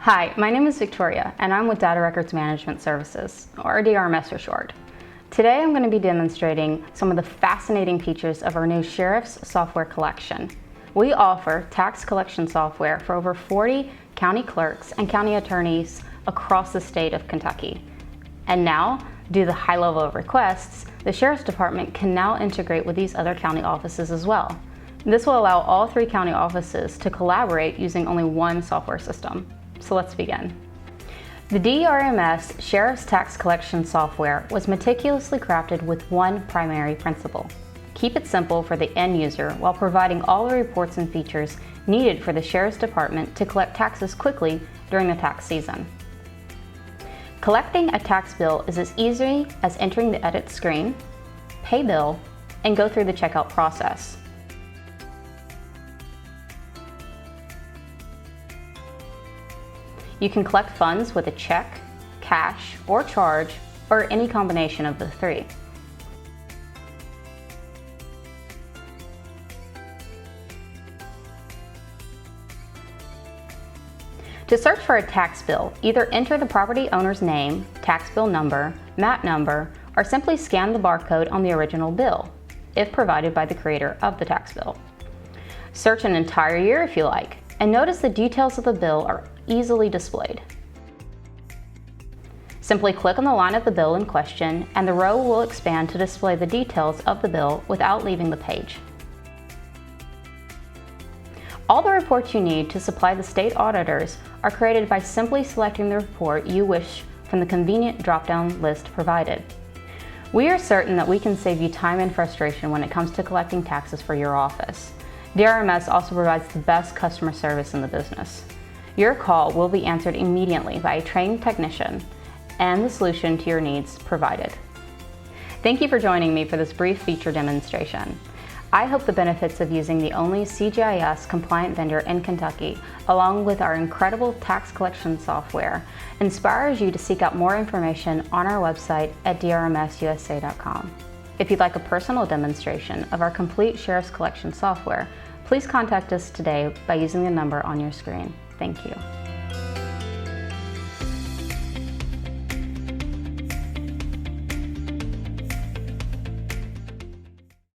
Hi, my name is Victoria, and I'm with Data Records Management Services, or DRMS for short. Today I'm going to be demonstrating some of the fascinating features of our new Sheriff's Software Collection. We offer tax collection software for over 40 county clerks and county attorneys across the state of Kentucky. And now, due to the high level of requests, the Sheriff's Department can now integrate with these other county offices as well. This will allow all 3 county offices to collaborate using only one software system. So let's begin. The DRMS Sheriff's Tax Collection software was meticulously crafted with one primary principle. Keep it simple for the end user while providing all the reports and features needed for the Sheriff's Department to collect taxes quickly during the tax season. Collecting a tax bill is as easy as entering the edit screen, pay bill, and go through the checkout process. You can collect funds with a check, cash, or charge, or any combination of the 3. To search for a tax bill, either enter the property owner's name, tax bill number, map number, or simply scan the barcode on the original bill, if provided by the creator of the tax bill. Search an entire year if you like, and notice the details of the bill are easily displayed. Simply click on the line of the bill in question and the row will expand to display the details of the bill without leaving the page. All the reports you need to supply the state auditors are created by simply selecting the report you wish from the convenient drop-down list provided. We are certain that we can save you time and frustration when it comes to collecting taxes for your office. DRMS also provides the best customer service in the business. Your call will be answered immediately by a trained technician and the solution to your needs provided. Thank you for joining me for this brief feature demonstration. I hope the benefits of using the only CGIS compliant vendor in Kentucky, along with our incredible tax collection software, inspires you to seek out more information on our website at drmsusa.com. If you'd like a personal demonstration of our complete Sheriff's Collection software, please contact us today by using the number on your screen. Thank you.